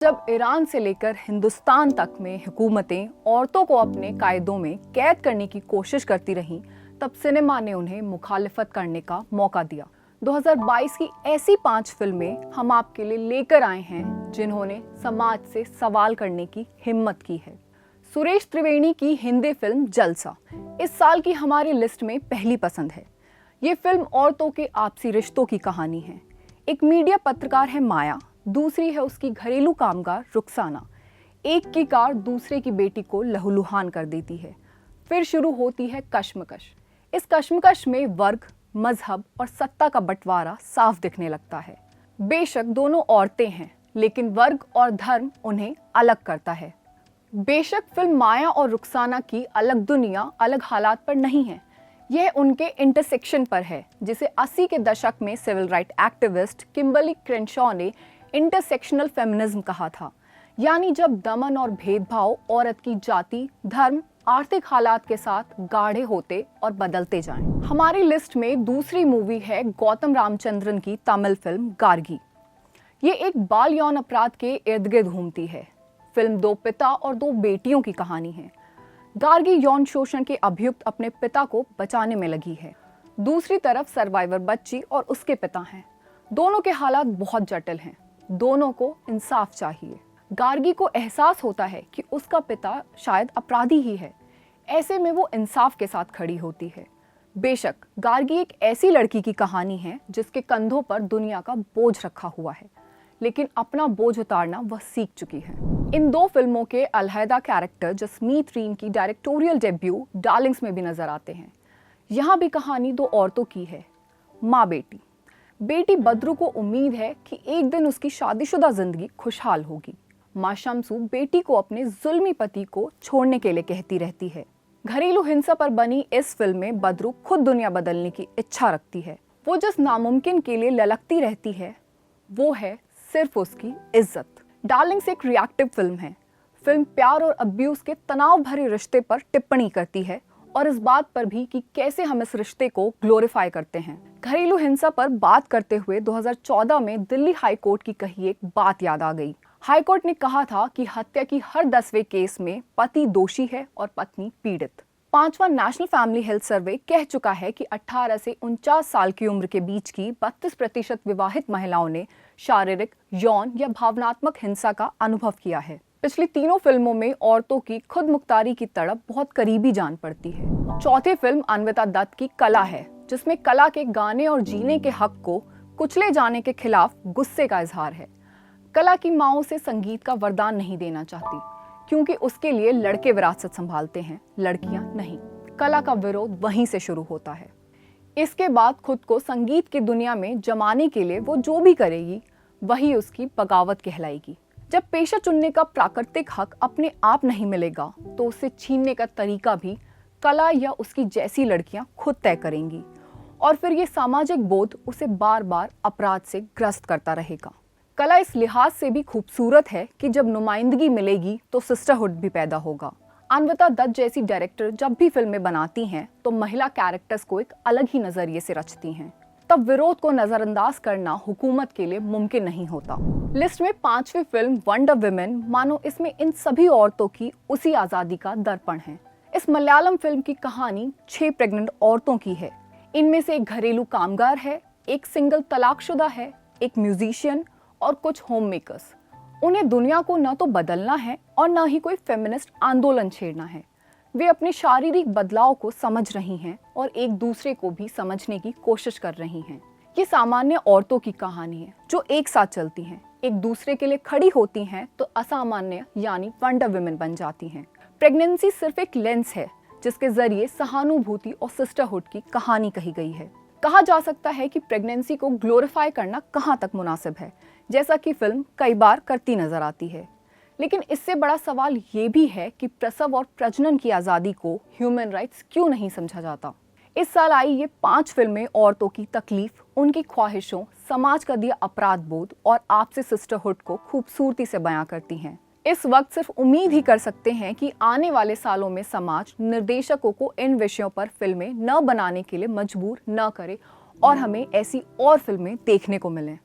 जब ईरान से लेकर हिंदुस्तान तक में हुकूमतें औरतों को अपने कायदों में कैद करने की कोशिश करती रहीं, तब सिनेमा ने उन्हें मुखालिफत करने का मौका दिया। 2022 की ऐसी 5 फिल्में हम आपके लिए लेकर आए हैं जिन्होंने समाज से सवाल करने की हिम्मत की है। सुरेश त्रिवेणी की हिंदी फिल्म जलसा इस साल की हमारी लिस्ट में पहली पसंद है। ये फिल्म औरतों के आपसी रिश्तों की कहानी है। एक मीडिया पत्रकार है माया, दूसरी है उसकी घरेलू कामगार रुखसाना। एक की कार दूसरे की बेटी को लहूलुहान कर देती है। फिर शुरू होती है कश्मकश। इस कश्मकश में वर्ग, मजहब और सत्ता का बंटवारा साफ दिखने लगता है। बेशक दोनों औरतें हैं, लेकिन वर्ग और धर्म उन्हें अलग करता है। बेशक फिल्म माया और रुखसाना की अलग दुनिया अलग हालात पर नहीं है, यह उनके इंटरसेक्शन पर है, जिसे 80 के दशक में civil right activist Kimberly Crenshaw ने इंटरसेक्शनल फेमिनिज्म कहा था। यानी जब दमन और भेदभाव औरत की जाति, धर्म, आर्थिक हालात के साथ गाढ़े होते और बदलते जाएं। हमारी लिस्ट में दूसरी मूवी है गौतम रामचंद्रन की तमिल फिल्म गार्गी। ये एक बाल यौन अपराध के इर्द गिर्द घूमती है। फिल्म 2 पिता और 2 बेटियों की कहानी है। गार्गी यौन शोषण के अभियुक्त अपने पिता को बचाने में लगी है। दूसरी तरफ सर्वाइवर बच्ची और उसके पिता हैं। दोनों के हालात बहुत जटिल हैं। दोनों को इंसाफ चाहिए। गार्गी को एहसास होता है कि उसका पिता शायद अपराधी ही है। ऐसे में वो इंसाफ के साथ खड़ी होती है। बेशक गार्गी एक ऐसी लड़की की कहानी है जिसके कंधों पर दुनिया का बोझ रखा हुआ है, लेकिन अपना बोझ उतारना वह सीख चुकी है। इन 2 फिल्मों के अलहदा कैरेक्टर जसमीत रीन की डायरेक्टोरियल डेब्यू डार्लिंग्स में भी नजर आते हैं। यहाँ भी कहानी 2 औरतों की है, माँ बेटी। बेटी बद्रू को उम्मीद है कि एक दिन उसकी शादीशुदा जिंदगी खुशहाल होगी। माँ शम्सू बेटी को अपने जुल्मी पति को छोड़ने के लिए कहती रहती है। घरेलू हिंसा पर बनी इस फिल्म में बद्रू खुद दुनिया बदलने की इच्छा रखती है। वो जिस नामुमकिन के लिए ललकती रहती है वो है सिर्फ उसकी इज्जत। डार्लिंग्स एक रिएक्टिव फिल्म है। फिल्म प्यार और अब्यूज के तनाव भरे रिश्ते पर टिप्पणी करती है और इस बात पर भी कि कैसे हम इस रिश्ते को ग्लोरीफाई करते हैं। घरेलू हिंसा पर बात करते हुए 2014 में दिल्ली हाई कोर्ट की कही एक बात याद आ गई। हाई कोर्ट ने कहा था कि हत्या की हर 10वें केस में पति दोषी है और पत्नी पीड़ित। 5वां नेशनल फैमिली हेल्थ सर्वे कह चुका है कि 18 से 49 साल की उम्र के बीच की 32% विवाहित महिलाओं ने शारीरिक, यौन या भावनात्मक हिंसा का अनुभव किया है। पिछली तीनों फिल्मों में औरतों की खुद मुख्तारी की तड़प बहुत करीबी जान पड़ती है। चौथी फिल्म अन्विता दत्त की कला है, जिसमें कला के गाने और जीने के हक को कुचले जाने के खिलाफ गुस्से का इजहार है। कला की माओ से संगीत का वरदान नहीं देना चाहती, क्योंकि उसके लिए लड़के विरासत संभालते हैं, लड़कियां नहीं। कला का विरोध वहीं से शुरू होता है। इसके बाद खुद को संगीत की दुनिया में जमाने के लिए वो जो भी करेगी वही उसकी बगावत कहलाएगी। जब पेशा चुनने का प्राकृतिक हक अपने आप नहीं मिलेगा तो उसे छीनने का तरीका भी कला या उसकी जैसी लड़कियां खुद तय करेंगी, और फिर ये सामाजिक बोध उसे बार बार अपराध से ग्रस्त करता रहेगा। कला इस लिहाज से भी खूबसूरत है कि जब नुमाइंदगी मिलेगी तो सिस्टरहुड भी पैदा होगा। अन्विता दत्त जैसी डायरेक्टर जब भी फिल्में बनाती हैं तो महिला कैरेक्टर्स को एक अलग ही नजरिए से रचती हैं। तब विरोध को नजरअंदाज करना हुकूमत के लिए मुमकिन नहीं होता। लिस्ट में 5वीं फिल्म वंडर वुमेन मानो इसमें इन सभी औरतों की उसी आजादी का दर्पण है। इस मलयालम फिल्म की कहानी 6 प्रेग्नेंट औरतों की है। इनमें से एक घरेलू कामगार है, एक सिंगल तलाकशुदा है, एक म्यूजिशियन और कुछ होम मेकर्स। उन्हें दुनिया को न तो बदलना है और न ही कोई फेमिनिस्ट आंदोलन छेड़ना है। वे अपने शारीरिक बदलाव को समझ रही हैं और एक दूसरे को भी समझने की कोशिश कर रही हैं। ये सामान्य औरतों की कहानी है जो एक साथ चलती हैं, एक दूसरे के लिए खड़ी होती हैं तो असामान्य यानी वंडर वुमेन बन जाती हैं। प्रेगनेंसी सिर्फ एक लेंस है जिसके जरिए सहानुभूति और सिस्टरहुड की कहानी कही गई है। कहा जा सकता है कि प्रेगनेंसी को ग्लोरीफाई करना कहाँ तक मुनासिब है, जैसा कि फिल्म कई बार करती नजर आती है। लेकिन इससे बड़ा सवाल ये भी है कि प्रसव और प्रजनन की आज़ादी को ह्यूमन राइट्स क्यों नहीं समझा जाता। इस साल आई ये 5 फिल्में औरतों की तकलीफ, उनकी ख्वाहिशों, समाज का दिया अपराध बोध और आपसी सिस्टरहुड को खूबसूरती से बयां करती हैं। इस वक्त सिर्फ उम्मीद ही कर सकते हैं कि आने वाले सालों में समाज निर्देशकों को इन विषयों पर फिल्में न बनाने के लिए मजबूर न करे और हमें ऐसी और फिल्में देखने को मिलें।